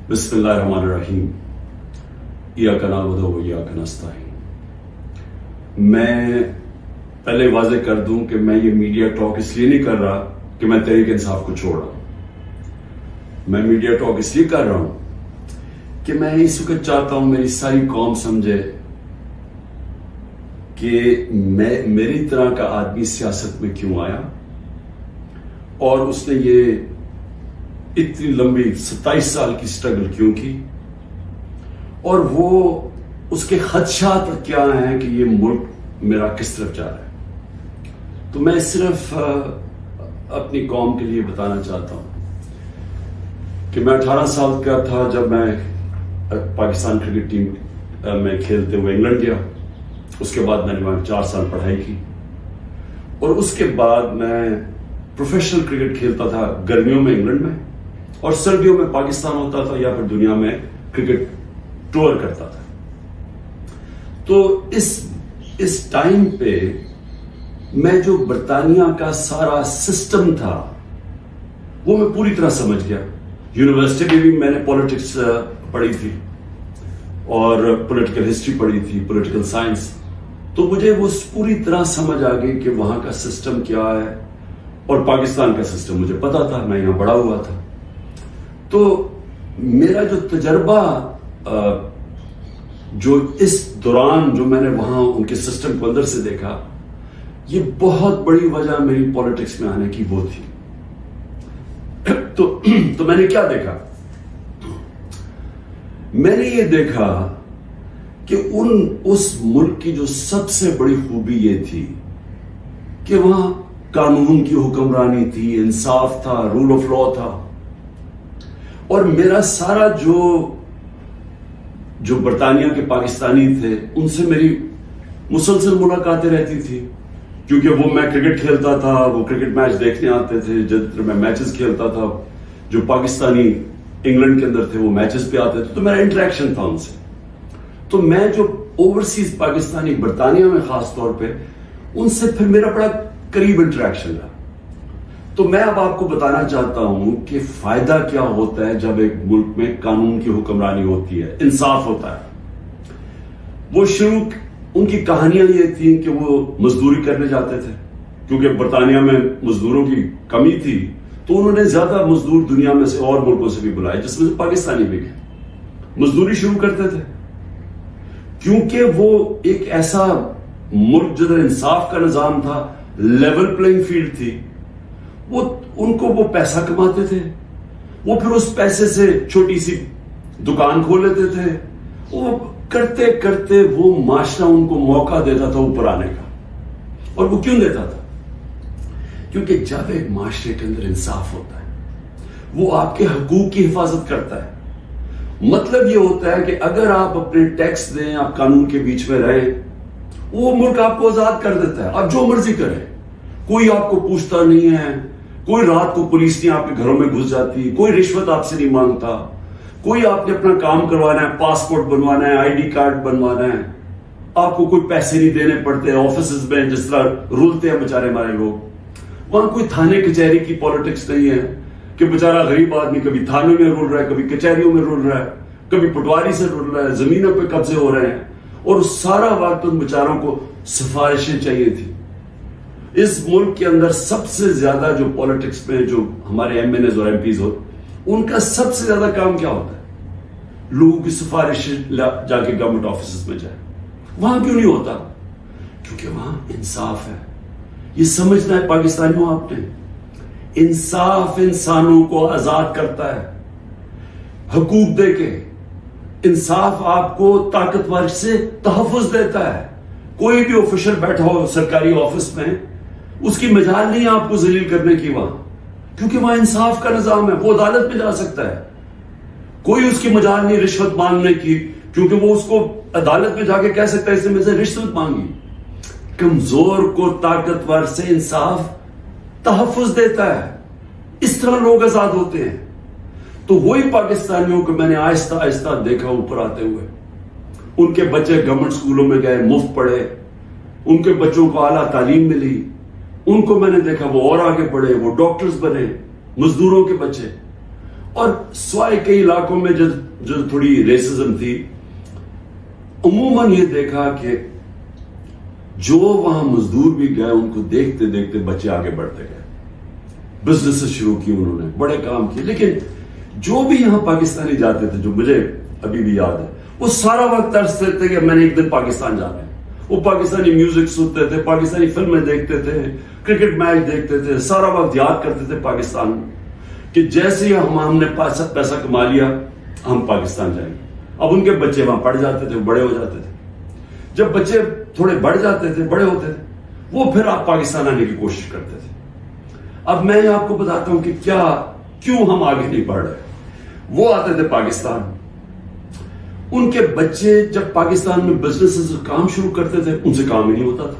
بسم اللہ الرحمن الرحیم ایاک نعبد و ایاک نستعین۔ میں پہلے واضح کر دوں کہ میں یہ میڈیا ٹاک اس لیے نہیں کر رہا کہ میں تحریک انصاف کو چھوڑ رہا ہوں۔ میں میڈیا ٹاک اس لیے کر رہا ہوں کہ میں اس وقت چاہتا ہوں میری ساری قوم سمجھے کہ میری طرح کا آدمی سیاست میں کیوں آیا اور اس نے یہ اتنی لمبی 27 سال کی سٹرگل کیوں کی، اور وہ اس کے خدشات کیا ہیں کہ یہ ملک میرا کس طرف جا رہا ہے۔ تو میں صرف اپنی قوم کے لیے بتانا چاہتا ہوں کہ میں 18 سال کا تھا جب میں پاکستان کرکٹ ٹیم میں کھیلتے ہوئے انگلینڈ گیا۔ اس کے بعد میں نے وہاں 4 سال پڑھائی کی، اور اس کے بعد میں پروفیشنل کرکٹ کھیلتا تھا گرمیوں میں انگلینڈ میں، اور سردیوں میں پاکستان ہوتا تھا یا پھر دنیا میں کرکٹ ٹور کرتا تھا۔ تو اس ٹائم پہ میں جو برطانیہ کا سارا سسٹم تھا وہ میں پوری طرح سمجھ گیا۔ یونیورسٹی میں بھی میں نے پولیٹکس پڑھی تھی اور پولیٹیکل ہسٹری پڑھی تھی، پولیٹیکل سائنس، تو مجھے وہ پوری طرح سمجھ آ گئی کہ وہاں کا سسٹم کیا ہے، اور پاکستان کا سسٹم مجھے پتا تھا، میں یہاں بڑا ہوا تھا۔ تو میرا جو تجربہ جو اس دوران جو میں نے وہاں ان کے سسٹم کو اندر سے دیکھا، یہ بہت بڑی وجہ میری پولیٹکس میں آنے کی وہ تھی۔ تو میں نے کیا دیکھا؟ میں نے یہ دیکھا کہ اس ملک کی جو سب سے بڑی خوبی یہ تھی کہ وہاں قانون کی حکمرانی تھی، انصاف تھا، رول آف لا تھا، اور میرا سارا جو برطانیہ کے پاکستانی تھے ان سے میری مسلسل ملاقاتیں رہتی تھی، کیونکہ وہ میں کرکٹ کھیلتا تھا، وہ کرکٹ میچ دیکھنے آتے تھے، جب میں میچز کھیلتا تھا جو پاکستانی انگلینڈ کے اندر تھے وہ میچز پہ آتے تھے، تو میرا انٹریکشن تھا ان سے۔ تو میں جو اوورسیز پاکستانی برطانیہ میں خاص طور پہ ان سے پھر میرا بڑا قریب انٹریکشن رہا۔ تو میں اب آپ کو بتانا چاہتا ہوں کہ فائدہ کیا ہوتا ہے جب ایک ملک میں قانون کی حکمرانی ہوتی ہے، انصاف ہوتا ہے۔ وہ شروع ان کی کہانیاں یہ تھیں کہ وہ مزدوری کرنے جاتے تھے، کیونکہ برطانیہ میں مزدوروں کی کمی تھی، تو انہوں نے زیادہ مزدور دنیا میں سے اور ملکوں سے بھی بلائے، جس میں سے پاکستانی بھی گئے، مزدوری شروع کرتے تھے، کیونکہ وہ ایک ایسا ملک جدھر انصاف کا نظام تھا، لیول پلینگ فیلڈ تھی، وہ پیسہ کماتے تھے، وہ پھر اس پیسے سے چھوٹی سی دکان کھول لیتے تھے، وہ کرتے کرتے وہ معاشرہ ان کو موقع دیتا تھا اوپر آنے کا۔ اور وہ کیوں دیتا تھا؟ کیونکہ جب ایک معاشرے کے اندر انصاف ہوتا ہے وہ آپ کے حقوق کی حفاظت کرتا ہے۔ مطلب یہ ہوتا ہے کہ اگر آپ اپنے ٹیکس دیں، آپ قانون کے بیچ میں رہیں، وہ ملک آپ کو آزاد کر دیتا ہے، آپ جو مرضی کریں، کوئی آپ کو پوچھتا نہیں ہے، کوئی رات کو پولیس نہیں آپ کے گھروں میں گھس جاتی، کوئی رشوت آپ سے نہیں مانگتا، کوئی آپ نے اپنا کام کروانا ہے، پاسپورٹ بنوانا ہے، آئی ڈی کارڈ بنوانا ہے، آپ کو کوئی پیسے نہیں دینے پڑتے آفیسز میں جس طرح رولتے ہیں بیچارے ہمارے لوگ۔ وہاں کوئی تھانے کچہری کی پالیٹکس نہیں ہے کہ بیچارہ غریب آدمی کبھی تھانے میں رول رہا ہے، کبھی کچہریوں میں رول رہا ہے، کبھی پٹواری سے رول رہا ہے، زمینوں پہ قبضے ہو رہے ہیں، اور سارا وقت ان بیچاروں کو سفارشیں چاہیے تھی۔ اس ملک کے اندر سب سے زیادہ جو پولیٹکس میں جو ہمارے ایم این ایز اور ایم پیز ہوتے، ان کا سب سے زیادہ کام کیا ہوتا ہے؟ لوگوں کی سفارش جا کے گورنمنٹ آفیسز میں جائے۔ وہاں کیوں نہیں ہوتا؟ کیونکہ وہاں انصاف ہے۔ یہ سمجھنا ہے پاکستانیوں آپ نے، انصاف انسانوں کو آزاد کرتا ہے حقوق دے کے، انصاف آپ کو طاقتور سے تحفظ دیتا ہے۔ کوئی بھی آفیشر بیٹھا ہو سرکاری آفس میں، اس کی مجال نہیں آپ کو ذلیل کرنے کی وہاں، کیونکہ وہاں انصاف کا نظام ہے، وہ عدالت میں جا سکتا ہے۔ کوئی اس کی مجال نہیں رشوت مانگنے کی، کیونکہ وہ اس کو عدالت میں جا کے کہہ سکتا ہے اس نے مجھ سے رشوت مانگی۔ کمزور کو طاقتور سے انصاف تحفظ دیتا ہے، اس طرح لوگ آزاد ہوتے ہیں۔ تو وہی پاکستانیوں کو میں نے آہستہ آہستہ دیکھا اوپر آتے ہوئے، ان کے بچے گورنمنٹ اسکولوں میں گئے، مفت پڑھے، ان کے بچوں کو اعلیٰ تعلیم ملی، ان کو میں نے دیکھا وہ اور آگے بڑھے، وہ ڈاکٹرز بنے، مزدوروں کے بچے، اور سوائے کئی علاقوں میں جو تھوڑی ریسزم تھی، عموماً یہ دیکھا کہ جو وہاں مزدور بھی گئے ان کو دیکھتے دیکھتے بچے آگے بڑھتے گئے، بزنس شروع کی انہوں نے، بڑے کام کیے. لیکن جو بھی یہاں پاکستانی جاتے تھے، جو مجھے ابھی بھی یاد ہے، وہ سارا وقت ترستے تھے کہ میں نے ایک دن پاکستان جانا ہے. وہ پاکستانی میوزک سنتے تھے، پاکستانی فلمیں دیکھتے تھے، کرکٹ میچ دیکھتے تھے، سارا وقت یاد کرتے تھے پاکستان کہ جیسے ہی ہم نے پیسہ کما لیا ہم پاکستان جائیں گے. اب ان کے بچے وہاں پڑھ جاتے تھے، بڑے ہو جاتے تھے. جب بچے تھوڑے بڑھ جاتے تھے، بڑے ہوتے تھے، وہ پھر آپ پاکستان آنے کی کوشش کرتے تھے. اب میں آپ کو بتاتا ہوں کہ کیوں ہم آگے نہیں بڑھ رہے. وہ آتے تھے پاکستان، ان کے بچے جب پاکستان میں بزنس کام شروع کرتے تھے ان سے کام ہی نہیں ہوتا تھا.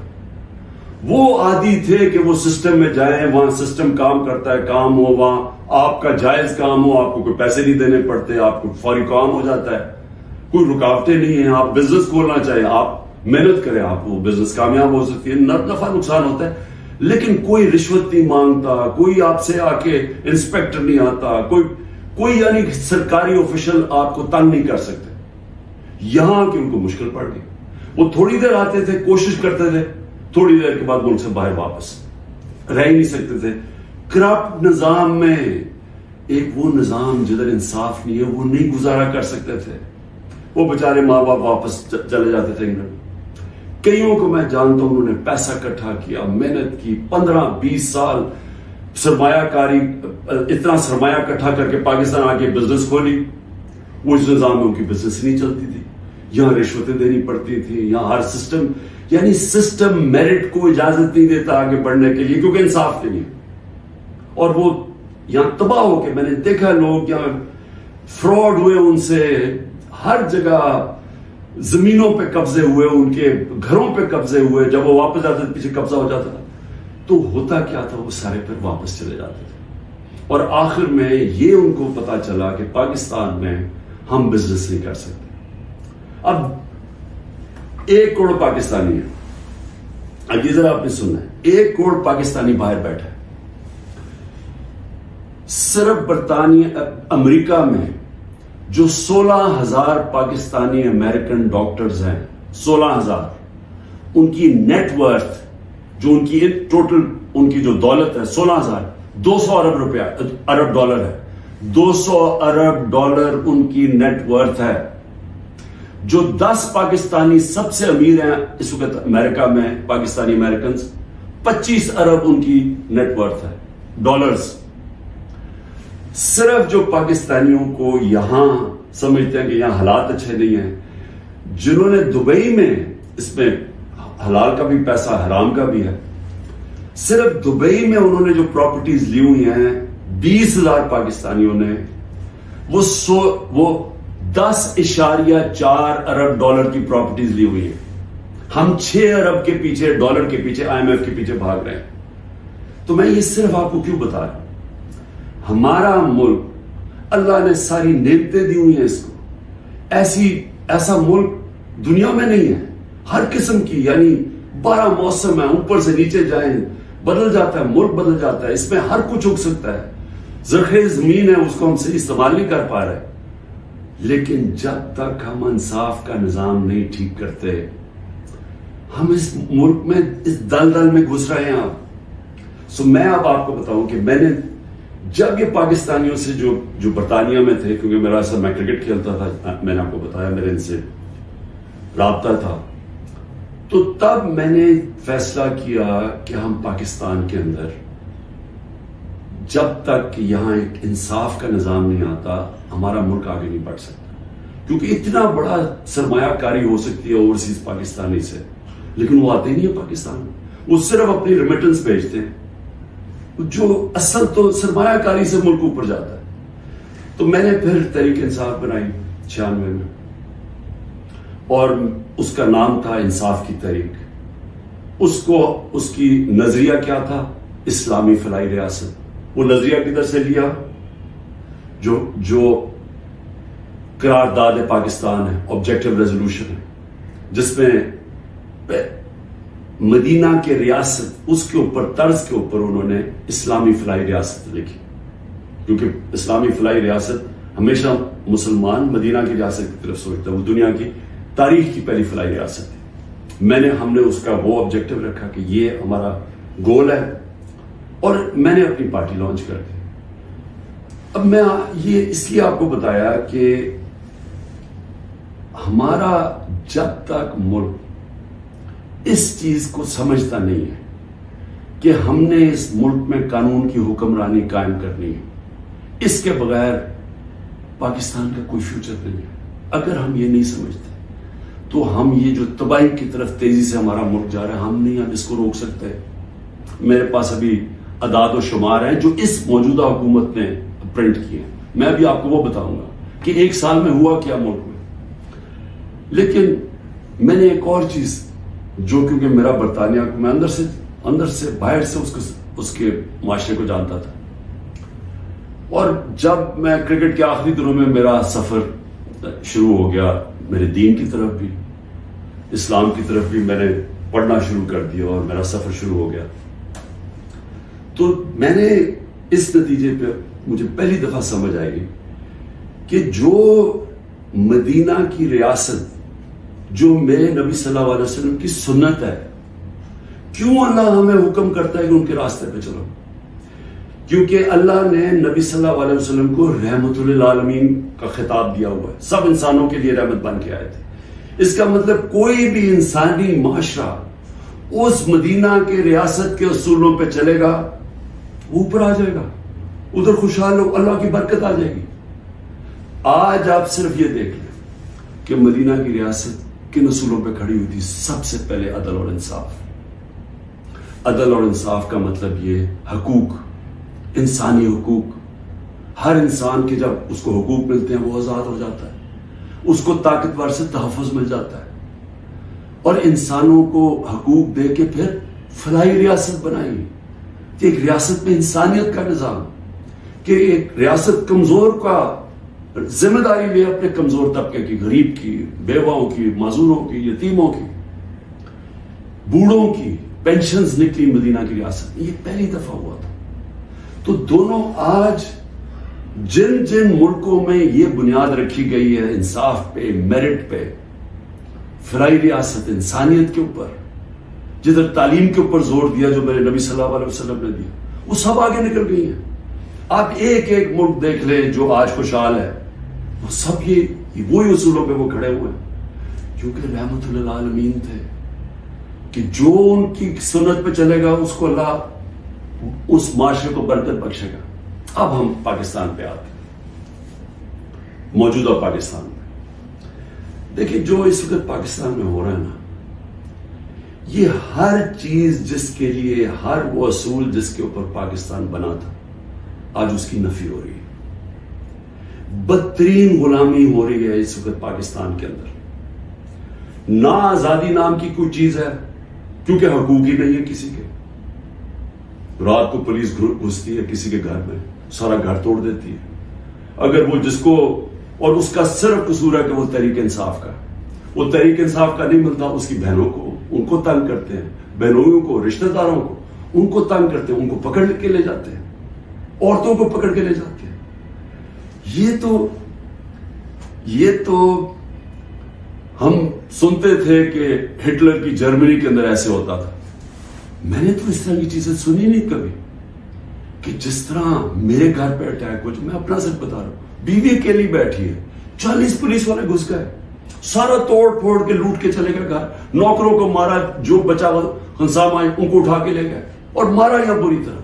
وہ عادی تھے کہ وہ سسٹم میں جائیں، وہاں سسٹم کام کرتا ہے، کام ہو، وہاں آپ کا جائز کام ہو، آپ کو کوئی پیسے نہیں دینے پڑتے، آپ کو فوری کام ہو جاتا ہے، کوئی رکاوٹیں نہیں ہیں. آپ بزنس کھولنا چاہیں، آپ محنت کریں، آپ وہ بزنس کامیاب ہو سکتی ہے. نفع نقصان ہوتا ہے لیکن کوئی رشوت نہیں مانگتا، کوئی آپ سے آ کے انسپیکٹر نہیں آتا، کوئی یعنی سرکاری آفیشل آپ کو تنگ نہیں کر سکتے. یہاں کی ان کو مشکل پڑ گئی. وہ تھوڑی دیر آتے تھے، کوشش کرتے تھے، تھوڑی دیر کے بعد ملک سے باہر واپس رہ ہی نہیں سکتے تھے. کرپٹ نظام میں ایک وہ نظام جدھر انصاف نہیں ہے، وہ نہیں گزارا کر سکتے تھے. وہ بیچارے ماں باپ واپس چلے جاتے تھے انگلینڈ. کئیوں کو میں جانتا ہوں انہوں نے پیسہ اکٹھا کیا، محنت کی، 15-20 سال سرمایہ کاری، اتنا سرمایہ اکٹھا کر کے پاکستان آ کے بزنس کھولی. وہ اس نظام میں ان کی بزنس نہیں چلتی تھی، یہاں رشوتیں دینی پڑتی تھی، یہاں ہر سسٹم یعنی سسٹم میرٹ کو اجازت نہیں دیتا آگے بڑھنے کے لیے کیونکہ انصاف کے لیے. اور وہ یہاں تباہ ہو کے میں نے دیکھا لوگ یہاں فراڈ ہوئے، ان سے ہر جگہ زمینوں پہ قبضے ہوئے، ان کے گھروں پہ قبضے ہوئے. جب وہ واپس جاتے تھے پیچھے قبضہ ہو جاتا تھا. تو ہوتا کیا تھا، وہ سارے پھر واپس چلے جاتے تھے. اور آخر میں یہ ان کو پتا چلا کہ پاکستان میں ہم بزنس نہیں کر سکتے. اب 1 کروڑ پاکستانی ہے. اب یہ ذرا آپ نے سننا ہے، 1 کروڑ پاکستانی باہر بیٹھا ہے. صرف برطانیہ امریکہ میں جو 16,000 پاکستانی امریکن ڈاکٹرز ہیں، 16,000، ان کی نیٹ ورتھ جو ان کی ٹوٹل ان کی جو دولت ہے 16,000، 200 ارب ڈالر ہے. 200 ارب ڈالر ان کی نیٹ ورتھ ہے. جو 10 پاکستانی سب سے امیر ہیں اس وقت امریکہ میں، پاکستانی امریکنز، 25 ارب ان کی نیٹ ورتھ ہے ڈالرز. صرف جو پاکستانیوں کو یہاں سمجھتے ہیں کہ یہاں حالات اچھے نہیں ہیں، جنہوں نے دبئی میں، اس میں حلال کا بھی پیسہ حرام کا بھی ہے، صرف دبئی میں انہوں نے جو پراپرٹیز لی ہوئی ہیں 20,000 پاکستانیوں نے، وہ 10.4 ارب ڈالر کی پراپرٹیز لی ہوئی ہیں. ہم 6 ارب کے پیچھے، ڈالر کے پیچھے، IMF کے پیچھے بھاگ رہے ہیں. تو میں یہ صرف آپ کو کیوں بتا رہا ہوں، ہمارا ملک اللہ نے ساری نعمتیں دی ہوئی ہیں اس کو. ایسا ملک دنیا میں نہیں ہے. ہر قسم کی یعنی 12 موسم ہے، اوپر سے نیچے جائیں بدل جاتا ہے، ملک بدل جاتا ہے، اس میں ہر کچھ اگ سکتا ہے. زرخیز زمین ہے، اس کو ہم صحیح استعمال نہیں کر پا رہے. لیکن جب تک ہم انصاف کا نظام نہیں ٹھیک کرتے، ہم اس ملک میں اس دلدل میں گھس رہے ہیں. میں اب آپ کو بتاؤں کہ میں نے جب یہ پاکستانیوں سے جو برطانیہ میں تھے، کیونکہ میرا اصل میں کرکٹ کھیلتا تھا، میں نے آپ کو بتایا میرے ان سے رابطہ تھا، تو تب میں نے فیصلہ کیا کہ ہم پاکستان کے اندر جب تک یہاں ایک انصاف کا نظام نہیں آتا، ہمارا ملک آگے نہیں بڑھ سکتا. کیونکہ اتنا بڑا سرمایہ کاری ہو سکتی ہے اوورسیز پاکستانی سے، لیکن وہ آتے نہیں ہیں پاکستان میں. وہ صرف اپنی ریمیٹنس بھیجتے ہیں، جو اصل تو سرمایہ کاری سے ملک اوپر جاتا ہے. تو میں نے پھر تحریک انصاف بنائی 96 میں، اور اس کا نام تھا انصاف کی تحریک. اس کی نظریہ کیا تھا؟ اسلامی فلاحی ریاست. وہ نظریہ کدھر سے لیا؟ جو قرارداد پاکستان ہے، آبجیکٹو ریزولوشن ہے، جس میں مدینہ کے ریاست، اس کے اوپر طرز کے اوپر انہوں نے اسلامی فلاحی ریاست لکھی. کیونکہ اسلامی فلاحی ریاست ہمیشہ مسلمان مدینہ کی ریاست کی طرف سوچتا ہے، وہ دنیا کی تاریخ کی پہلی فلاحی ریاست ہے۔ ہم نے اس کا وہ آبجیکٹو رکھا کہ یہ ہمارا گول ہے، اور میں نے اپنی پارٹی لانچ کر دی۔ اب میں یہ اس لیے آپ کو بتایا کہ ہمارا جب تک ملک اس چیز کو سمجھتا نہیں ہے کہ ہم نے اس ملک میں قانون کی حکمرانی قائم کرنی ہے، اس کے بغیر پاکستان کا کوئی فیوچر نہیں ہے۔ اگر ہم یہ نہیں سمجھتے تو ہم یہ جو تباہی کی طرف تیزی سے ہمارا ملک جا رہا ہے، ہم نہیں اب اس کو روک سکتے۔ میرے پاس ابھی اعداد و شمار ہیں جو اس موجودہ حکومت نے پرنٹ کیے ہیں، میں ابھی آپ کو وہ بتاؤں گا کہ ایک سال میں ہوا کیا ملک میں۔ لیکن میں نے ایک اور چیز جو کیونکہ میرا برطانیہ کو میں اندر سے باہر سے اس کے معاشرے کو جانتا تھا، اور جب میں کرکٹ کے آخری دنوں میں میرا سفر شروع ہو گیا، میرے دین کی طرف بھی اسلام کی طرف بھی میں نے پڑھنا شروع کر دیا اور میرا سفر شروع ہو گیا، تو میں نے اس نتیجے پہ مجھے پہلی دفعہ سمجھ آئی کہ جو مدینہ کی ریاست جو میرے نبی صلی اللہ علیہ وسلم کی سنت ہے، کیوں اللہ ہمیں حکم کرتا ہے کہ ان کے راستے پہ چلو؟ کیونکہ اللہ نے نبی صلی اللہ علیہ وسلم کو رحمت للعالمین کا خطاب دیا ہوا ہے، سب انسانوں کے لیے رحمت بن کے آئے تھے۔ اس کا مطلب کوئی بھی انسانی معاشرہ اس مدینہ کے ریاست کے اصولوں پہ چلے گا، اوپر آ جائے گا، ادھر خوشحال ہو، اللہ کی برکت آ جائے گی۔ آج آپ صرف یہ دیکھ لیں کہ مدینہ کی ریاست کن اصولوں پہ کھڑی ہوئی تھی؟ سب سے پہلے عدل اور انصاف۔ عدل اور انصاف کا مطلب یہ حقوق، انسانی حقوق، ہر انسان کے جب اس کو حقوق ملتے ہیں وہ آزاد ہو جاتا ہے، اس کو طاقتور سے تحفظ مل جاتا ہے، اور انسانوں کو حقوق دے کے پھر فلاحی ریاست بنائی کہ ایک ریاست میں انسانیت کا نظام، کہ ایک ریاست کمزور کا ذمہ داری لے اپنے کمزور طبقے کی، غریب کی، بیواؤں کی، معذوروں کی، یتیموں کی، بوڑھوں کی پینشنز نکلی مدینہ کی ریاست میں، یہ پہلی دفعہ ہوا تھا۔ تو دونوں آج جن جن ملکوں میں یہ بنیاد رکھی گئی ہے انصاف پہ، میرٹ پہ، فلاحی ریاست، انسانیت کے اوپر، جدھر تعلیم کے اوپر زور دیا جو میرے نبی صلی اللہ علیہ وسلم نے دیا، وہ سب آگے نکل گئی ہیں۔ آپ ایک ایک ملک دیکھ لیں جو آج خوشحال ہے، وہ سب یہ وہی اصولوں پہ وہ کھڑے ہوئے ہیں، کیونکہ رحمت للعالمین تھے کہ جو ان کی سنت پہ چلے گا اس کو اللہ اس معاشرے کو برکت بخشے گا۔ اب ہم پاکستان پہ آتے ہیں، موجودہ پاکستان میں دیکھیں جو اس وقت پاکستان میں ہو رہا ہے نا، یہ ہر چیز جس کے لیے، ہر وہ اصول جس کے اوپر پاکستان بنا تھا، آج اس کی نفی ہو رہی ہے۔ بدترین غلامی ہو رہی ہے اس وقت پاکستان کے اندر۔ نہ آزادی نام کی کوئی چیز ہے، کیونکہ حقوق ہی نہیں ہے کسی کے۔ رات کو پولیس گھستی ہے کسی کے گھر میں، سارا گھر توڑ دیتی ہے، اگر وہ جس کو، اور اس کا صرف قصور ہے کہ وہ تحریک انصاف کا، وہ تحریک انصاف کا نہیں ملتا، اس کی بہنوں کو، ان کو تنگ کرتے ہیں، بہنوئیوں کو، رشتہ داروں کو، ان کو تنگ کرتے ہیں، ان کو پکڑ کے لے جاتے ہیں، عورتوں کو پکڑ کے لے جاتے ہیں۔ یہ تو ہم سنتے تھے کہ ہٹلر کی جرمنی کے اندر ایسے ہوتا تھا، میں نے تو اس طرح کی چیزیں سنی نہیں کبھی، کہ جس طرح میرے گھر پہ اٹیک ہو، میں اپنا صرف بتا رہا ہوں، بیوی اکیلی بیٹھی ہے، 40 پولیس والے گھس گئے، سارا توڑ پھوڑ کے لوٹ کے چلے گئے گھر، نوکروں کو مارا، جو بچا ہوا ہنسام آئے ان کو اٹھا کے لے گئے اور مارا یا بری طرح۔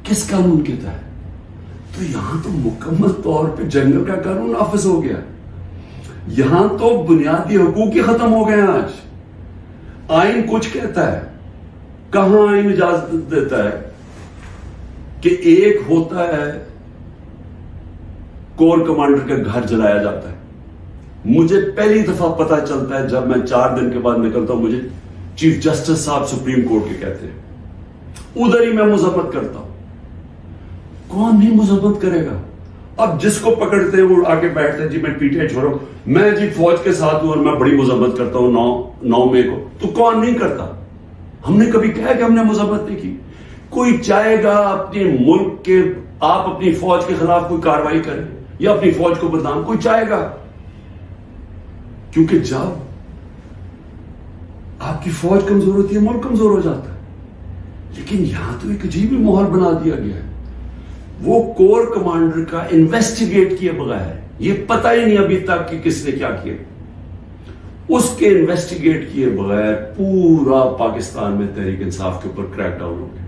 کس قانون کے تحت؟ تو یہاں تو مکمل طور پہ جنگل کا قانون نافذ ہو گیا، یہاں تو بنیادی حقوق ہی ختم ہو گئے ہیں۔ آج آئین کچھ کہتا ہے، کہاں آئین اجازت دیتا ہے کہ ایک ہوتا ہے کور کمانڈر کا گھر جلایا جاتا ہے۔ مجھے پہلی دفعہ پتا چلتا ہے جب میں 4 دن کے بعد نکلتا ہوں، مجھے چیف جسٹس صاحب سپریم کورٹ کے کہتے ہیں، ادھر ہی میں مذمت کرتا ہوں۔ کون نہیں مذمت کرے گا؟ اب جس کو پکڑتے ہیں وہ آگے بیٹھتے ہیں، جی میں پی ٹی آئی چھوڑو، میں جی فوج کے ساتھ ہوں اور میں بڑی مذمت کرتا ہوں 9 مئی کو، تو کون نہیں کرتا؟ ہم نے کبھی کہا کہ ہم نے مذمت نہیں کی؟ کوئی چاہے گا اپنے ملک کے آپ اپنی فوج کے خلاف کوئی کارروائی کریں یا اپنی فوج کو بدنام کوئی چاہے گا، کیونکہ جب آپ کی فوج کمزور ہوتی ہے ملک کمزور ہو جاتا ہے. لیکن یہاں تو ایک عجیب ہی ماحول بنا دیا گیا ہے. وہ کور کمانڈر کا انویسٹیگیٹ کیے بغیر، یہ پتہ ہی نہیں ابھی تک کہ کس نے کیا کیا، اس کے انویسٹیگیٹ کیے بغیر پورا پاکستان میں تحریک انصاف کے اوپر کریک ڈاؤن ہو گیا.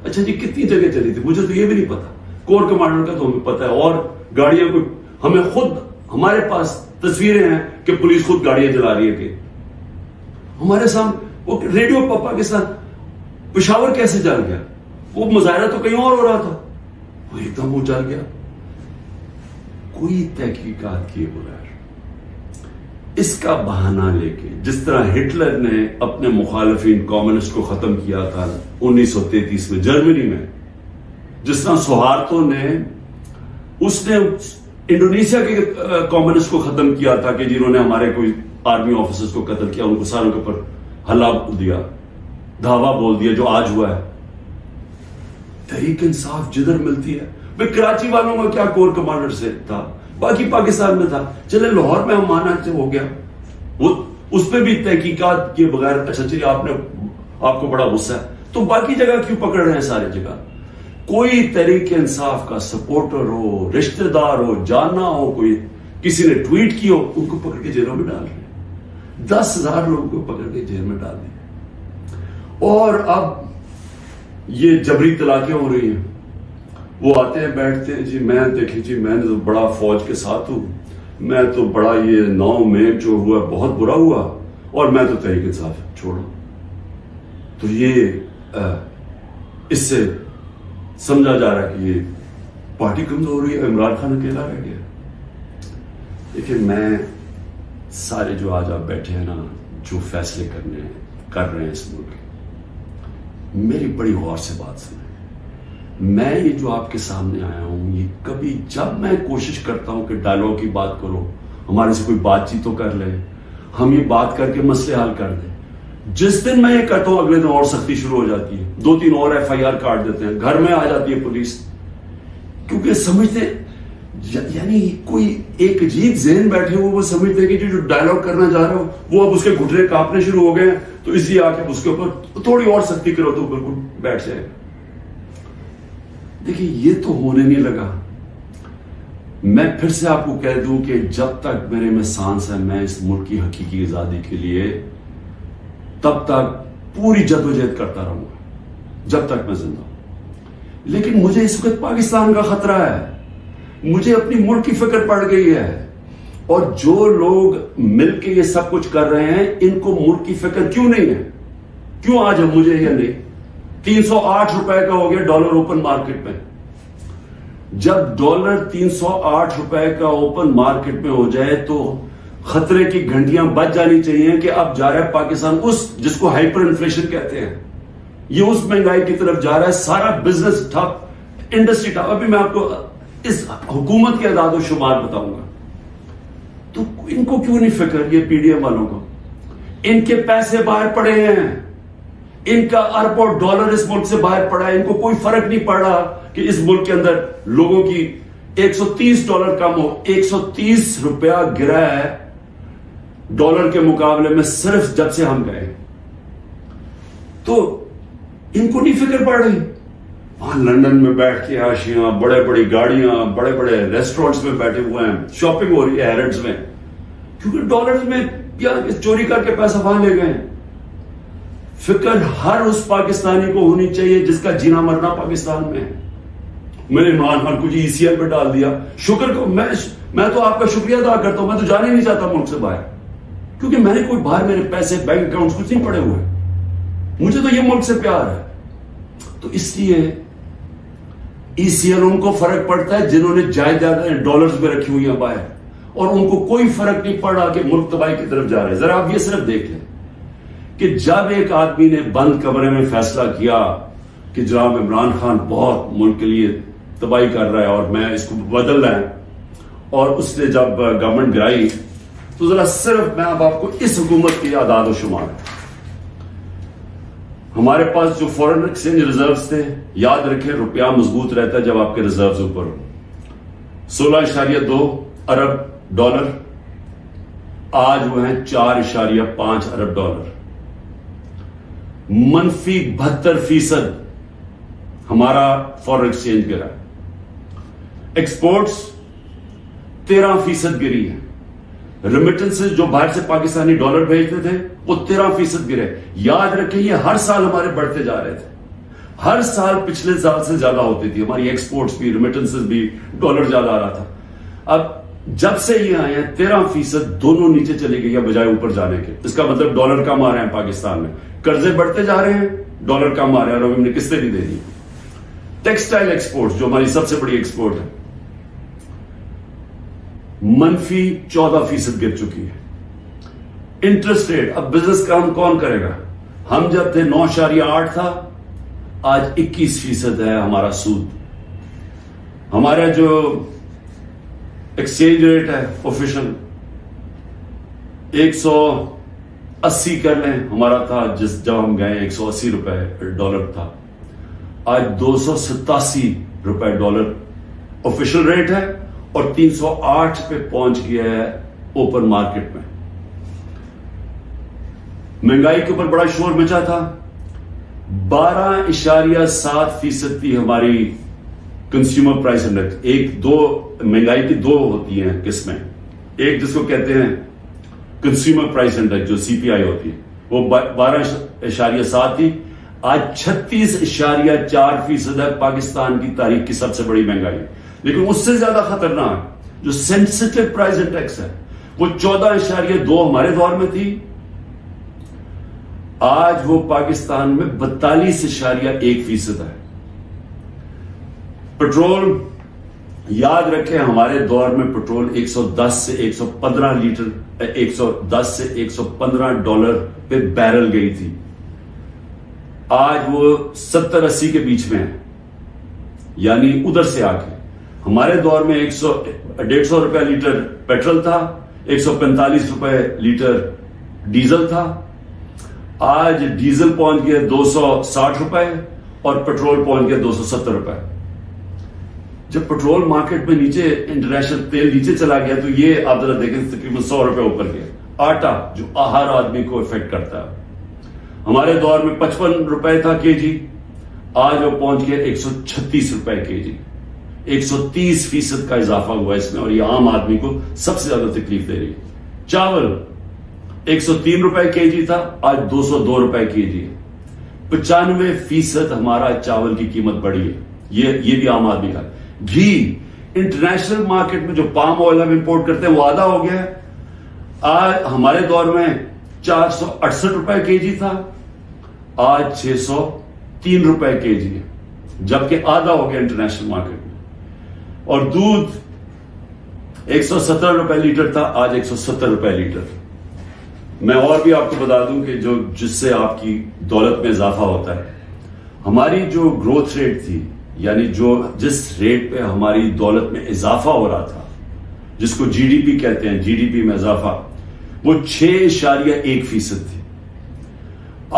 اچھا جی کتنی جگہ چلی تھی مجھے تو یہ بھی نہیں پتا، کور کمانڈر کا تو ہمیں پتا ہے، اور گاڑیاں کوئی ہمیں خود ہمارے پاس تصویریں ہیں کہ پولیس خود گاڑیاں جلا رہی ہے کہ ہمارے سامنے. وہ ریڈیو پاکستان پشاور کیسے جل گیا؟ وہ مظاہرہ تو کہیں اور ہو رہا تھا، وہ ایک دم وہ جل گیا. کوئی تحقیقات کیے بغیر اس کا بہانہ لے کے، جس طرح ہٹلر نے اپنے مخالفین کمیونسٹ کو ختم کیا تھا 1933 میں جرمنی میں، جس طرح سہارتو نے اس نے انڈونیشیا کے کمیونسٹ کو ختم کیا تھا کہ جنہوں نے ہمارے کوئی آرمی آفیسرز کو قتل کیا، ان کو ساروں کے اوپر حلہ دیا، دھاوا بول دیا، جو آج ہوا ہے. تحریک انصاف جدھر ملتی ہے، بھئی کراچی والوں کا کیا کور کمانڈر سے تھا، باقی پاکستان میں تھا. چلے لاہور میں ہم مانا سے ہو گیا، وہ اس پہ بھی تحقیقات کے بغیر اچھا چلیے آپ کو بڑا غصہ ہے تو باقی جگہ کیوں پکڑ رہے ہیں ساری جگہ؟ کوئی تحریک انصاف کا سپورٹر ہو، رشتہ دار ہو، جانا ہو، کوئی کسی نے ٹویٹ کی ہو، ان کو پکڑ کے جیلوں میں ڈال رہے ہیں. 10,000 لوگوں کو پکڑ کے جیل میں ڈال دیں. اور اب یہ جبری طلاقیں ہو رہی ہیں، وہ آتے ہیں بیٹھتے ہیں جی میں دیکھیں جی میں نے تو بڑا فوج کے ساتھ ہوں، میں تو بڑا یہ 9 میں جو ہوا بہت برا ہوا اور میں تو تحریک انصاف چھوڑا. تو یہ اس سے سمجھا جا رہا ہے کہ یہ پارٹی کمزور ہو رہی ہے، عمران خان اکیلا رہ گیا. دیکھیں میں سارے جو آج آپ بیٹھے ہیں نا، جو فیصلے کر رہے ہیں اس ملک کے، میری بڑی غور سے بات سنیں. میں یہ جو آپ کے سامنے آیا ہوں، یہ کبھی جب میں کوشش کرتا ہوں کہ ڈائلاگ کی بات کرو، ہمارے سے کوئی بات چیت تو کر لے، ہم یہ بات کر کے مسئلے حل کر دیں. جس دن میں یہ کرتا ہوں اگلے دن اور سختی شروع ہو جاتی ہے، 2-3 اور FIR کاٹ دیتے ہیں، گھر میں آ جاتی ہے پولیس، کیونکہ سمجھتے یعنی کوئی ایک عجیب ذہن بیٹھے ہوئے وہ سمجھتے ہیں کہ جو ڈائلاگ کرنا جا رہا ہو وہ اب اس کے گھٹنے کانپنے شروع ہو گئے ہیں تو اس لیے آ کے اس کے اوپر تھوڑی اور سختی کرو تو بالکل بیٹھ جائے. دیکھیں یہ تو ہونے نہیں لگا. میں پھر سے آپ کو کہہ دوں کہ جب تک میرے میں سانس ہے میں اس ملک کی حقیقی آزادی کے لیے تب تک پوری جدوجہد کرتا رہوں گا جب تک میں زندہ ہوں. لیکن مجھے اس وقت پاکستان کا خطرہ ہے، مجھے اپنی ملک کی فکر پڑ گئی ہے، اور جو لوگ مل کے یہ سب کچھ کر رہے ہیں ان کو ملک کی فکر کیوں نہیں ہے؟ کیوں آج ہم مجھے یا نہیں؟ 308 روپے کا ہو گیا ڈالر اوپن مارکیٹ میں. جب ڈالر 308 روپے کا اوپن مارکیٹ میں ہو جائے تو خطرے کی گھنٹیاں بج جانی چاہیے کہ اب جا رہا ہے پاکستان اس جس کو ہائپر انفلیشن کہتے ہیں، یہ اس مہنگائی کی طرف جا رہا ہے. سارا بزنس ٹھپ، انڈسٹری ٹھپ. ابھی میں آپ کو اس حکومت کے اعداد و شمار بتاؤں گا. تو ان کو کیوں نہیں فکر، یہ PDM والوں کو؟ ان کے پیسے باہر پڑے ہیں، ان کا اربوں ڈالر اس ملک سے باہر پڑا ہے. ان کو کوئی فرق نہیں پڑ رہا کہ اس ملک کے اندر لوگوں کی $130 کم ہو. 130 روپیہ گرا ہے ڈالر کے مقابلے میں صرف جب سے ہم گئے. تو ان کو نہیں فکر پڑ رہی. وہاں لندن میں بیٹھ کے عاشیاں، بڑے بڑی گاڑیاں، بڑے بڑے ریسٹورنٹس میں بیٹھے ہوئے ہیں، شاپنگ ہو رہی ہے ہیرڈز میں، کیونکہ ڈالرز میں یا چوری کر کے پیسہ وہاں لے گئے. فکر ہر اس پاکستانی کو ہونی چاہیے جس کا جینا مرنا پاکستان میں ہے. میں نے عمران خان کو ECL پہ ڈال دیا، شکر کو میں تو آپ کا شکریہ ادا کرتا ہوں. میں تو جانے نہیں چاہتا ملک سے باہر، کیونکہ میں نے کوئی باہر میرے پیسے بینک اکاؤنٹس کچھ نہیں پڑے ہوئے. مجھے تو یہ ملک سے پیار ہے. تو اس لیے ECL ان کو فرق پڑتا ہے جنہوں نے جائیداد ڈالرز میں رکھی ہوئی ہیں باہر، اور ان کو کوئی فرق نہیں پڑ رہا کہ ملک تباہی کی طرف جا رہے ہیں. ذرا آپ یہ صرف دیکھ لیں کہ جب ایک آدمی نے بند کمرے میں فیصلہ کیا کہ جناب عمران خان بہت ملک کے لیے تباہی کر رہا ہے اور میں اس کو بدلنا ہے، اور اس نے جب گورنمنٹ گرائی، تو ذرا صرف میں اب آپ کو اس حکومت کی اعداد و شمار ہمارے پاس جو فورن ایکسچینج ریزروز تھے، یاد رکھیں روپیہ مضبوط رہتا ہے جب آپ کے ریزروز اوپر ہو. 16.2 ارب ڈالر، آج وہ ہیں 4.5 ارب ڈالر. منفی 72% ہمارا فورن ایکسچینج گرا. ایکسپورٹس 13% گری ہے. ریمیٹنسز جو باہر سے پاکستانی ڈالر بھیجتے تھے وہ 13% گرے. یاد رکھیں یہ ہر سال ہمارے بڑھتے جا رہے تھے، ہر سال پچھلے سال سے زیادہ ہوتی تھی ہماری ایکسپورٹس بھی، ریمیٹنسز بھی، ڈالر زیادہ آ رہا تھا. اب جب سے یہ آئے ہیں 13% دونوں نیچے چلے گئے بجائے اوپر جانے کے. اس کا مطلب ڈالر کم آ رہے ہیں پاکستان میں، قرضے بڑھتے جا رہے ہیں، ڈالر کم آ رہے ہیں اور ہم نے قسطیں بھی دے دی. ٹیکسٹائل ایکسپورٹ جو ہماری سب سے بڑی ایکسپورٹ ہے، منفی 14% گر چکی ہے. انٹرسٹ ریٹ، اب بزنس کام کون کرے گا؟ ہم جب تھے 9.8 تھا، آج 21% ہے ہمارا سود. ہمارا جو ایکسچینج ریٹ ہے آفیشل 180 کر لیں ہمارا تھا، جب ہم گئے 180 روپے ڈالر تھا، آج 287 روپے ڈالر آفیشل ریٹ ہے اور 308 پہ پہنچ گیا ہے اوپن مارکیٹ میں. مہنگائی کے اوپر بڑا شور مچا تھا. 12.7% تھی ہماری کنزیومر پرائس انڈیکس. مہنگائی کی دو ہوتی ہیں قسمیں، ایک جس کو کہتے ہیں کنزیومر پرائس انڈیکس جو CPI ہوتی ہے، وہ 12.7 تھی، آج 36.4% ہے. پاکستان کی تاریخ کی سب سے بڑی مہنگائی. لیکن اس سے زیادہ خطرناک جو سینسٹیو پرائس انڈیکس ہے وہ 14.2 ہمارے دور میں تھی، آج وہ پاکستان میں 42.1% ہے. پٹرول، یاد رکھیں ہمارے دور میں پٹرول 110 سے 115 لیٹر 110 سے 115 ڈالر پہ بیرل گئی تھی، آج وہ 70-80 کے بیچ میں ہے. یعنی ادھر سے آ کے ہمارے دور میں 150 روپے لیٹر پیٹرول تھا، 145 روپے لیٹر ڈیزل تھا. آج ڈیزل پہنچ گیا 260 روپے اور پیٹرول پہنچ گیا 270 روپے. جب پیٹرول مارکیٹ میں نیچے، انٹرنیشنل تیل نیچے چلا گیا تو یہ آپ ذرا دیکھیں تقریباً 100 روپے اوپر گیا. آٹا جو ہر آدمی کو افیکٹ کرتا ہے، ہمارے دور میں 55 روپے تھا کے جی، آج وہ پہنچ گیا 136 روپے کے جی. 130% کا اضافہ ہوا اس میں اور یہ عام آدمی کو سب سے زیادہ تکلیف دے رہی ہے. چاول 103 روپے کے جی تھا، آج 202 روپے کے جی ہے. 95% ہمارا چاول کی قیمت بڑھی ہے، یہ بھی عام آدمی کا. گھی انٹرنیشنل مارکیٹ میں جو پام آئل ہم امپورٹ کرتے ہیں وہ آدھا ہو گیا ہے. آج ہمارے دور میں 468 روپے کے جی تھا، آج 603 روپے کے جی ہے، جبکہ آدھا ہو گیا انٹرنیشنل مارکیٹ میں. اور دودھ 117 روپے لیٹر تھا، آج 170 روپے لیٹر. میں اور بھی آپ کو بتا دوں کہ جس سے آپ کی دولت میں اضافہ ہوتا ہے، ہماری جو گروتھ ریٹ تھی، یعنی جس ریٹ پہ ہماری دولت میں اضافہ ہو رہا تھا، جس کو GDP کہتے ہیں، GDP میں اضافہ، وہ 6.1% تھی.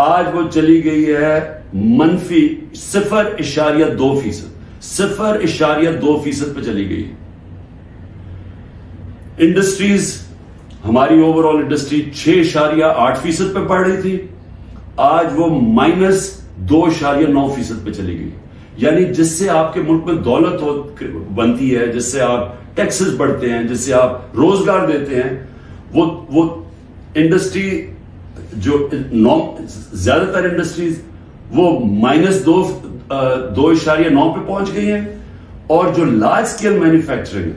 آج وہ چلی گئی ہے منفی 0.2%، 0.2% پہ چلی گئی. انڈسٹریز، ہماری اوور آل انڈسٹری 6.8% پہ بڑھ رہی تھی، آج وہ -2.9% پہ چلی گئی. یعنی جس سے آپ کے ملک میں دولت بنتی ہے، جس سے آپ ٹیکسز بڑھتے ہیں، جس سے آپ روزگار دیتے ہیں، وہ انڈسٹری جو زیادہ تر انڈسٹریز وہ -2.9 پہ پہنچ گئی ہیں. اور جو لارج اسکیل مینوفیکچرنگ ہے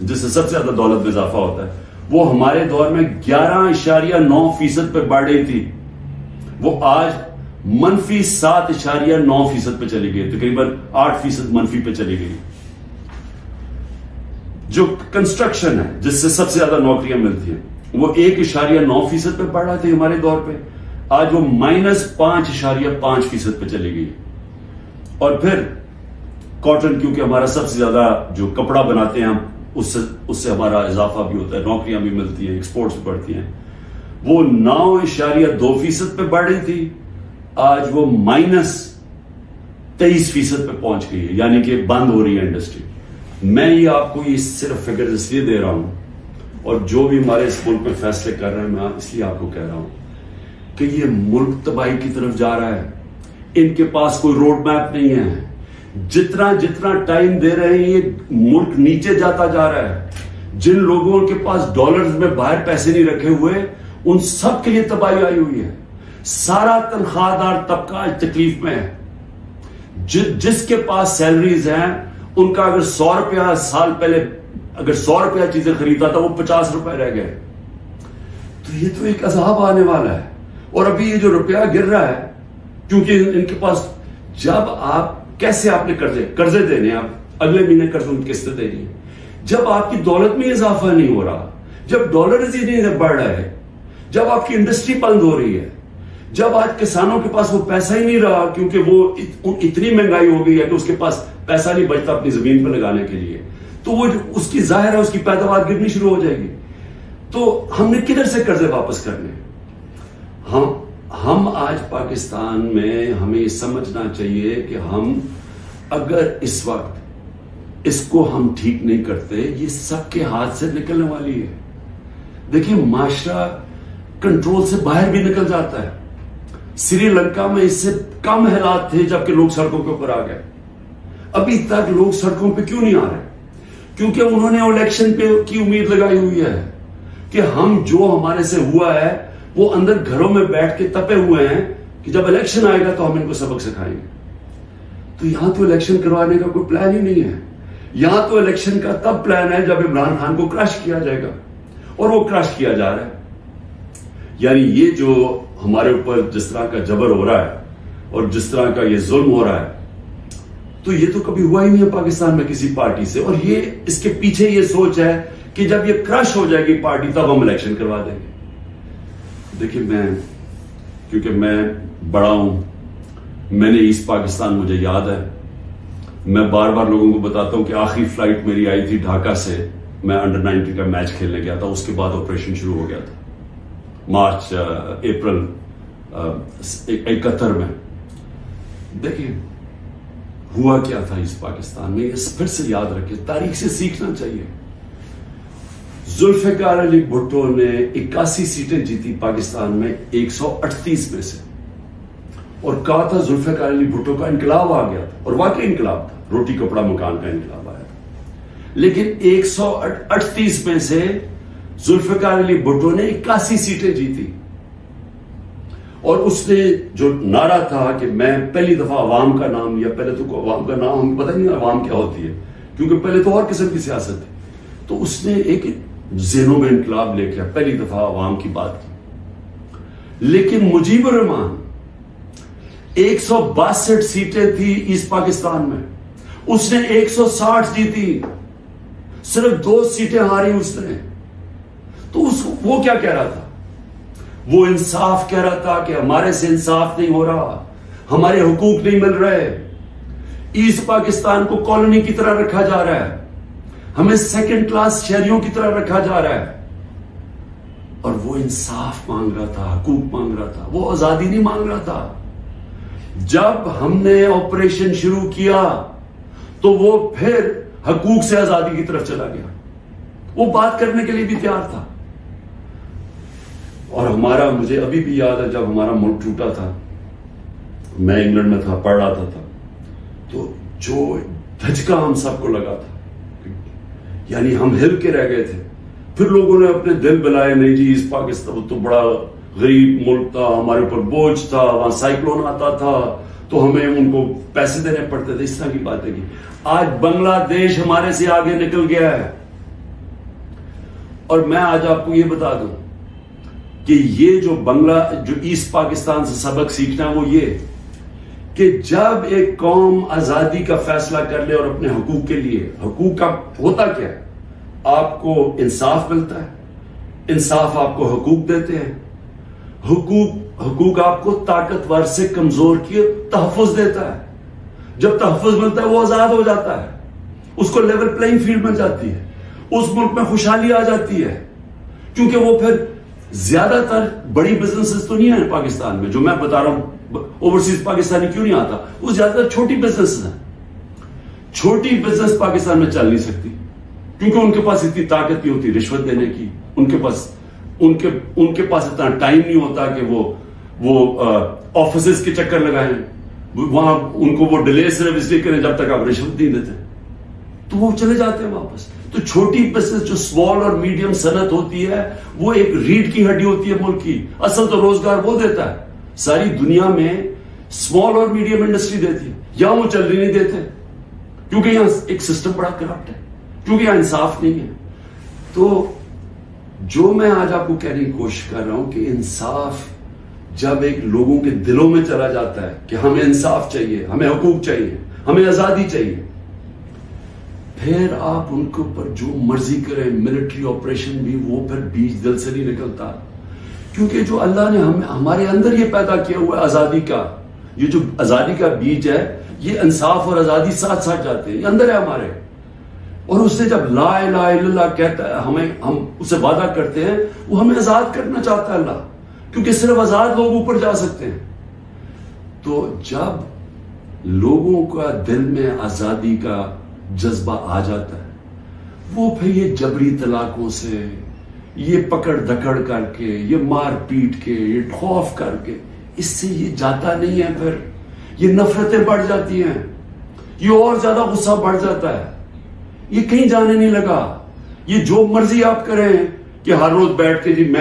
جس سے سب سے زیادہ دولت میں اضافہ ہوتا ہے، وہ ہمارے دور میں 11.9% پہ بڑھ رہی تھی، وہ آج -7.9% پہ چلی گئی، تقریباً 8% منفی پہ چلی گئی. جو کنسٹرکشن ہے جس سے سب سے زیادہ نوکریاں ملتی ہیں، وہ 1.9% پہ بڑھ رہا تھا ہمارے دور پہ، آج وہ -5.5% پہ چلی گئی. اور پھر کاٹن، کیونکہ ہمارا سب سے زیادہ جو کپڑا بناتے ہیں ہم، اس سے ہمارا اضافہ بھی ہوتا ہے، نوکریاں بھی ملتی ہیں، ایکسپورٹس بھی بڑھتی ہیں، وہ 9.2% پہ بڑھ رہی تھی، آج وہ -23% پہ پہنچ گئی ہے، یعنی کہ بند ہو رہی ہے انڈسٹری. میں یہ آپ کو یہ صرف فگر اس لیے دے رہا ہوں، اور جو بھی ہمارے اس ملک میں فیصلے کر رہے ہیں میں اس لیے آپ کو کہہ رہا ہوں کہ یہ ملک تباہی کی طرف جا رہا ہے. ان کے پاس کوئی روڈ میپ نہیں ہے. جتنا ٹائم دے رہے ہیں یہ ملک نیچے جاتا جا رہا ہے. جن لوگوں کے پاس ڈالرز میں باہر پیسے نہیں رکھے ہوئے ان سب کے لیے تباہی آئی ہوئی ہے. سارا تنخواہ دار طبقہ آج تکلیف میں ہے. جس کے پاس سیلریز ہیں ان کا اگر 100 روپیہ سال پہلے اگر 100 روپیہ چیزیں خریدا تھا وہ 50 روپے رہ گئے. تو یہ تو ایک عذاب آنے والا ہے. اور ابھی یہ جو روپیہ گر رہا ہے کیونکہ ان کے پاس جب آپ کیسے آپ نے قرضے دینے آپ اگلے مہینے قرضوں کی قسطیں دینی ہے. جب آپ کی دولت میں اضافہ نہیں ہو رہا، جب ڈالرز ہی نہیں بڑھ رہا ہے، جب آپ کی انڈسٹری بند ہو رہی ہے، جب آج کسانوں کے پاس وہ پیسہ ہی نہیں رہا کیونکہ وہ اتنی مہنگائی ہو گئی ہے کہ اس کے پاس پیسہ نہیں بچتا اپنی زمین پہ لگانے کے لیے، تو وہ اس کی ظاہر ہے اس کی پیداوار گرنی شروع ہو جائے گی. تو ہم نے کدھر سے قرضے واپس کرنے؟ ہم آج پاکستان میں ہمیں یہ سمجھنا چاہیے کہ ہم اگر اس وقت اس کو ہم ٹھیک نہیں کرتے یہ سب کے ہاتھ سے نکلنے والی ہے. دیکھیں معاشرہ کنٹرول سے باہر بھی نکل جاتا ہے. سری لنکا میں اس سے کم حالات تھے جبکہ لوگ سڑکوں کے اوپر آ گئے. ابھی تک لوگ سڑکوں پہ کیوں نہیں آ رہے؟ کیونکہ انہوں نے الیکشن پہ کی امید لگائی ہوئی ہے کہ ہم جو ہمارے سے ہوا ہے وہ اندر گھروں میں بیٹھ کے تپے ہوئے ہیں کہ جب الیکشن آئے گا تو ہم ان کو سبق سکھائیں گے. تو یہاں تو الیکشن کروانے کا کوئی پلان ہی نہیں ہے. یہاں تو الیکشن کا تب پلان ہے جب عمران خان کو کرش کیا جائے گا، اور وہ کرش کیا جا رہا ہے. یعنی یہ جو ہمارے اوپر جس طرح کا جبر ہو رہا ہے اور جس طرح کا یہ ظلم ہو رہا ہے تو یہ تو کبھی ہوا ہی نہیں ہے پاکستان میں کسی پارٹی سے. اور یہ اس کے پیچھے یہ سوچ ہے کہ جب یہ کرش ہو جائے گی پارٹی تب ہم الیکشن کروا دیں گے. دیکھیں کیونکہ میں بڑا ہوں، میں نے ایسٹ پاکستان مجھے یاد ہے. میں بار بار لوگوں کو بتاتا ہوں کہ آخری فلائٹ میری آئی تھی ڈھاکہ سے، میں انڈر 19 کا میچ کھیلنے گیا تھا. اس کے بعد آپریشن شروع ہو گیا تھا اپریل 71 میں. دیکھیں ہوا کیا تھا اس پاکستان میں، اس پھر سے یاد رکھیں، تاریخ سے سیکھنا چاہیے. ذوالفقار علی بھٹو نے 81 سیٹیں جیتی پاکستان میں 138 میں سے، اور کہا تھا ذوالفقار علی بھٹو کا انقلاب آ گیا تھا، اور واقعی انقلاب تھا، روٹی کپڑا مکان کا انقلاب آیا تھا. لیکن 138 میں سے ذوالفقار علی بھٹو نے 81 سیٹیں جیتی. اور اس نے جو نعرہ تھا کہ میں پہلی دفعہ عوام کا نام لیا. پہلے تو عوام کا نام ہمیں پتہ نہیں عوام کیا ہوتی ہے کیونکہ پہلے تو اور قسم کی سیاست تھی. تو اس نے ایک ذہنوں میں انقلاب لے کے پہلی دفعہ عوام کی بات کی. لیکن مجیب الرحمان 162 سیٹیں تھی ایسٹ پاکستان میں، اس نے 160 جیتی، صرف 2 سیٹیں ہاری اس نے. تو وہ کیا کہہ رہا تھا؟ وہ انصاف کہہ رہا تھا کہ ہمارے سے انصاف نہیں ہو رہا، ہمارے حقوق نہیں مل رہے، ایسٹ پاکستان کو کالونی کی طرح رکھا جا رہا ہے، ہمیں سیکنڈ کلاس شہریوں کی طرح رکھا جا رہا ہے. اور وہ انصاف مانگ رہا تھا، حقوق مانگ رہا تھا، وہ آزادی نہیں مانگ رہا تھا. جب ہم نے آپریشن شروع کیا تو وہ پھر حقوق سے آزادی کی طرف چلا گیا. وہ بات کرنے کے لیے بھی تیار تھا. اور مجھے ابھی بھی یاد ہے جب ہمارا ملک ٹوٹا تھا، میں انگلینڈ میں تھا، پڑھ رہا تھا، تو جو دھچکا ہم سب کو لگا تھا، یعنی ہم ہل کے رہ گئے تھے. پھر لوگوں نے اپنے دل بلائے، نہیں جی اس پاکستان تو بڑا غریب ملک تھا، ہمارے اوپر بوجھ تھا، وہاں سائیکلون آتا تھا تو ہمیں ان کو پیسے دینے پڑتے تھے، اس طرح کی باتیں کی. آج بنگلہ دیش ہمارے سے آگے نکل گیا ہے. اور میں آج آپ کو یہ بتا دوں کہ یہ جو ایسٹ پاکستان سے سبق سیکھنا ہے وہ یہ کہ جب ایک قوم آزادی کا فیصلہ کر لے اور اپنے حقوق کے لیے، حقوق کا ہوتا کیا ہے؟ آپ کو انصاف ملتا ہے، انصاف آپ کو حقوق دیتے ہیں، حقوق آپ کو طاقتور سے کمزور کی تحفظ دیتا ہے. جب تحفظ ملتا ہے وہ آزاد ہو جاتا ہے، اس کو لیول پلینگ فیلڈ مل جاتی ہے، اس ملک میں خوشحالی آ جاتی ہے، کیونکہ وہ پھر زیادہ تر بڑی بزنسز تو نہیں ہیں پاکستان میں، جو میں بتا رہا ہوں اوورسیز پاکستانی کیوں نہیں آتا، وہ زیادہ تر چھوٹی بزنس ہیں. چھوٹی بزنس پاکستان میں چل نہیں سکتی کیونکہ ان کے پاس اتنی طاقت نہیں ہوتی رشوت دینے کی، ان کے پاس اتنا ٹائم نہیں ہوتا کہ وہ آفیسز کے چکر لگائیں، وہاں ان کو وہ ڈیلے صرف اس لیے کریں جب تک آپ رشوت نہیں دیتے، تو وہ چلے جاتے ہیں واپس. تو چھوٹی بزنس جو اسمال اور میڈیم صنعت ہوتی ہے وہ ایک ریڑھ کی ہڈی ہوتی ہے ملک کی. اصل تو روزگار وہ دیتا ہے، ساری دنیا میں اسمال اور میڈیم انڈسٹری دیتی ہے، یہاں وہ چلنے نہیں دیتے کیونکہ یہاں ایک سسٹم بڑا کرپٹ ہے، کیونکہ یہاں انصاف نہیں ہے. تو جو میں آج آپ کو کہنے کی کوشش کر رہا ہوں کہ انصاف جب ایک لوگوں کے دلوں میں چلا جاتا ہے کہ ہمیں انصاف چاہیے، ہمیں حقوق چاہیے، ہمیں آزادی چاہیے، پھر آپ ان کے اوپر جو مرضی کریں، ملٹری آپریشن بھی، وہ پھر بیج دل سے نہیں نکلتا. کیونکہ جو اللہ نے ہمارے اندر یہ پیدا کیا ہوا ہے آزادی کا، یہ جو آزادی کا بیج ہے، یہ انصاف اور آزادی ساتھ ساتھ جاتے ہیں، یہ اندر ہے ہمارے. اور اس نے جب لا الہ الا اللہ کہتا ہے، ہم اسے وعدہ کرتے ہیں، وہ ہمیں آزاد کرنا چاہتا ہے اللہ، کیونکہ صرف آزاد لوگ اوپر جا سکتے ہیں. تو جب لوگوں کا دل میں آزادی کا جذبہ آ جاتا ہے، وہ پھر یہ جبری طلاقوں سے، یہ پکڑ دکڑ کر کے، یہ مار پیٹ کے، یہ خوف کر کے، اس سے یہ جاتا نہیں ہے. پھر یہ نفرتیں بڑھ جاتی ہیں، یہ اور زیادہ غصہ بڑھ جاتا ہے، یہ کہیں جانے نہیں لگا. یہ جو مرضی آپ کریں کہ ہر روز بیٹھ کے جی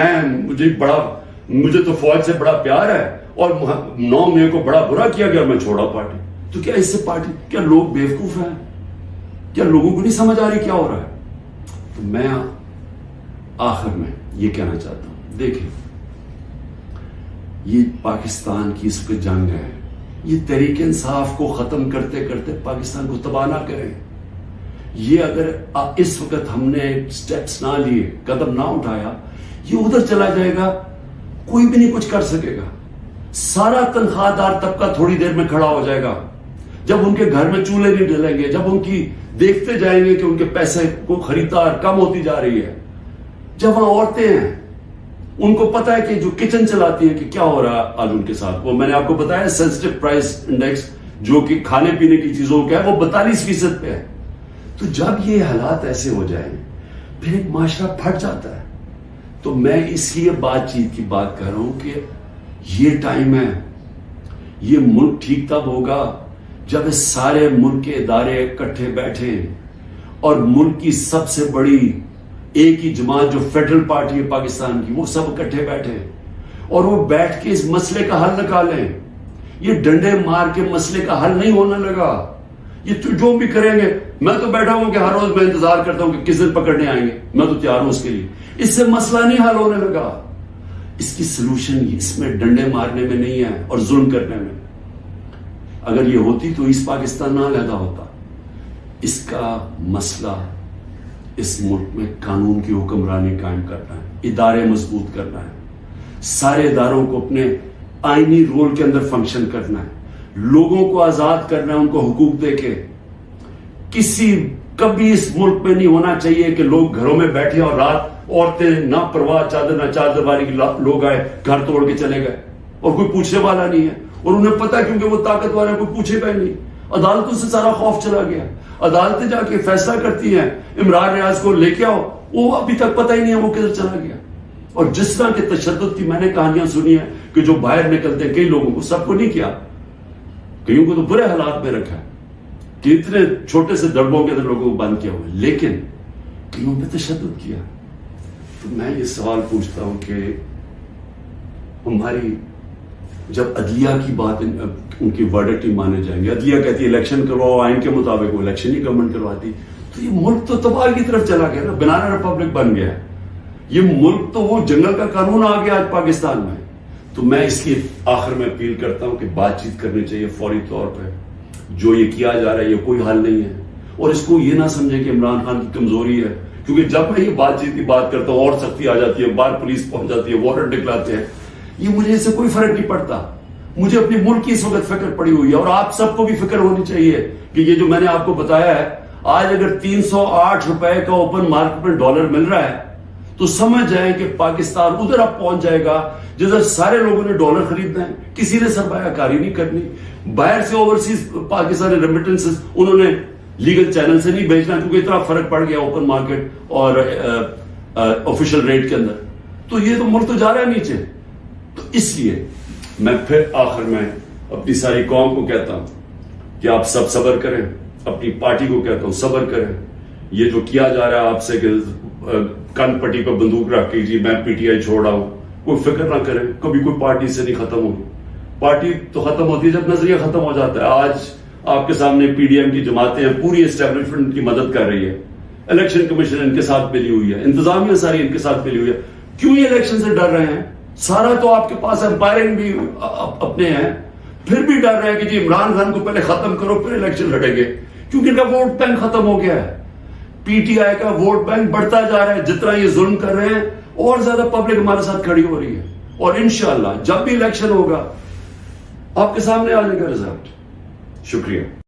مجھے تو فوج سے بڑا پیار ہے اور 9 مئی کو بڑا برا کیا گیا، میں چھوڑا پارٹی. تو کیا اس سے پارٹی، کیا لوگ بیوقوف ہیں؟ کیا لوگوں کو نہیں سمجھ آ رہی کیا ہو رہا ہے؟ تو میں آخر میں یہ کہنا چاہتا ہوں، دیکھیں یہ پاکستان کی اس پہ جنگ ہے، یہ تحریک انصاف کو ختم کرتے کرتے پاکستان کو تباہ نہ کریں. یہ اگر اس وقت ہم نے سٹیپس نہ لیے، قدم نہ اٹھایا، یہ ادھر چلا جائے گا، کوئی بھی نہیں کچھ کر سکے گا. سارا تنخواہ دار طبقہ تھوڑی دیر میں کھڑا ہو جائے گا. جب ان کے گھر میں چولہے نہیں ڈلیں گے، جب ان کی دیکھتے جائیں گے کہ ان کے پیسے کو خریدار کم ہوتی جا رہی ہے، جب وہاں عورتیں ہیں، ان کو پتا ہے کہ جو کچن چلاتی ہیں کہ کیا ہو رہا ہے آج ان کے ساتھ. وہ میں نے آپ کو بتایا سینسٹیو پرائس انڈیکس جو کہ کھانے پینے کی چیزوں کا ہے، وہ 42% پہ ہے. تو جب یہ حالات ایسے ہو جائیں پھر ایک معاشرہ پھٹ جاتا ہے. تو میں اس لیے بات چیت کی بات کر رہا ہوں کہ یہ ٹائم ہے، یہ ملک ٹھیک تب ہوگا جب اس سارے ملک کے ادارے اکٹھے بیٹھے اور ملک کی سب سے بڑی ایک ہی جماعت جو فیڈرل پارٹی ہے پاکستان کی، وہ سب اکٹھے بیٹھے اور وہ بیٹھ کے اس مسئلے کا حل نکالیں. یہ ڈنڈے مار کے مسئلے کا حل نہیں ہونے لگا. یہ جو بھی کریں گے، میں تو بیٹھا ہوں کہ ہر روز میں انتظار کرتا ہوں کہ کس دن پکڑنے آئیں گے، میں تو تیار ہوں اس کے لیے. اس سے مسئلہ نہیں حل ہونے لگا. اس کی سلوشن اس میں ڈنڈے مارنے میں نہیں ہے اور ظلم کرنے میں. اگر یہ ہوتی تو اس پاکستان نہ علیحدہ ہوتا. اس کا مسئلہ اس ملک میں قانون کی حکمرانی قائم کرنا ہے، ادارے مضبوط کرنا ہے، سارے اداروں کو اپنے آئینی رول کے اندر فنکشن کرنا ہے، لوگوں کو آزاد کرنا ہے، ان کو حقوق دے کے. کبھی اس ملک میں نہیں ہونا چاہیے کہ لوگ گھروں میں بیٹھے اور رات عورتیں نہ پرواہ چادر نہ چادر والی لوگ آئے گھر توڑ کے چلے گئے اور کوئی پوچھنے والا نہیں ہے. اور انہیں پتا کیونکہ وہ طاقت والے کوئی پوچھے گا نہیں. عدالتوں سے سارا خوف چلا گیا. عدالتیں جا کے فیصلہ کرتی ہیں عمران ریاض کو لے کے آؤ، وہ ابھی تک پتہ ہی نہیں ہے وہ کدھر چلا گیا. اور جس طرح کے تشدد کی میں نے کہانیاں سنی ہیں کہ جو باہر نکلتے ہیں، کئی لوگوں کو، سب کو نہیں کیا، کئیوں کو تو برے حالات میں رکھا ہے کہ اتنے چھوٹے سے دربوں کے اندر لوگوں کو بند کیا ہوا ہے، لیکن کئیوں پہ تشدد کیا. تو میں یہ سوال پوچھتا ہوں کہ ہماری جب عدلیہ کی بات، ان کی ورڈکٹ ہی مانے جائیں گے، عدلیہ کہتی ہے الیکشن کرواؤ، آئین کے مطابق وہ الیکشن ہی گورنمنٹ کرواتی، تو یہ ملک تو تباہ کی طرف چلا گیا نا، بنانا ریپبلک بن گیا. یہ ملک تو وہ جنگل کا قانون آ گیا آج پاکستان میں. تو میں اس لیے آخر میں اپیل کرتا ہوں کہ بات چیت کرنی چاہیے فوری طور پہ. جو یہ کیا جا رہا ہے یہ کوئی حل نہیں ہے، اور اس کو یہ نہ سمجھیں کہ عمران خان کی کمزوری ہے، کیونکہ جب میں یہ بات چیت کی بات کرتا ہوں اور سختی آ جاتی ہے، باہر پولیس پہنچ جاتی ہے، وارنٹ نکلاتے ہیں. یہ مجھے اس سے کوئی فرق نہیں پڑتا. مجھے اپنے ملک کی اس وقت فکر پڑی ہوئی ہے، اور آپ سب کو بھی فکر ہونی چاہیے کہ یہ جو میں نے آپ کو بتایا ہے، آج اگر 308 روپے کا اوپن مارکیٹ میں ڈالر مل رہا ہے تو سمجھ جائیں کہ پاکستان ادھر اب پہنچ جائے گا جدھر سارے لوگوں نے ڈالر خریدنا ہے, کسی نے سرمایہ کاری نہیں کرنی, باہر سے اوورسیز پاکستانی ریمیٹنسز انہوں نے لیگل چینل سے نہیں بھیجنا کیونکہ اتنا فرق پڑ گیا اوپن مارکیٹ اور آفیشل ریٹ کے اندر. تو یہ تو ملک تو جا رہا ہے نیچے. تو اس لیے میں پھر آخر میں اپنی ساری قوم کو کہتا ہوں کہ آپ سب صبر کریں, اپنی پارٹی کو کہتا ہوں صبر کریں. یہ جو کیا جا رہا ہے آپ سے کہ کن پٹی پہ بندوق رکھ کے جی میں پی ٹی آئی چھوڑ رہا ہوں, کوئی فکر نہ کریں, کبھی کوئی پارٹی سے نہیں ختم ہوگی. پارٹی تو ختم ہوتی ہے جب نظریہ ختم ہو جاتا ہے. آج آپ کے سامنے پی ڈی ایم کی جماعتیں ہیں, پوری اسٹیبلشمنٹ کی مدد کر رہی ہے, الیکشن کمیشن ان کے ساتھ ملی ہوئی ہے, انتظامیہ ساری ان کے ساتھ ملی ہوئی ہے. کیوں یہ الیکشن سے ڈر رہے ہیں؟ سارا تو آپ کے پاس امپائرنگ بھی اپنے ہیں, پھر بھی ڈر رہے ہیں کہ جی عمران خان کو پہلے ختم کرو پھر الیکشن لڑیں گے, کیونکہ ان کا ووٹ بینک ختم ہو گیا ہے. پی ٹی آئی کا ووٹ بینک بڑھتا جا رہا ہے, جتنا یہ ظلم کر رہے ہیں اور زیادہ پبلک ہمارے ساتھ کھڑی ہو رہی ہے. اور انشاءاللہ جب بھی الیکشن ہوگا آپ کے سامنے آ جائے گا رزلٹ. شکریہ.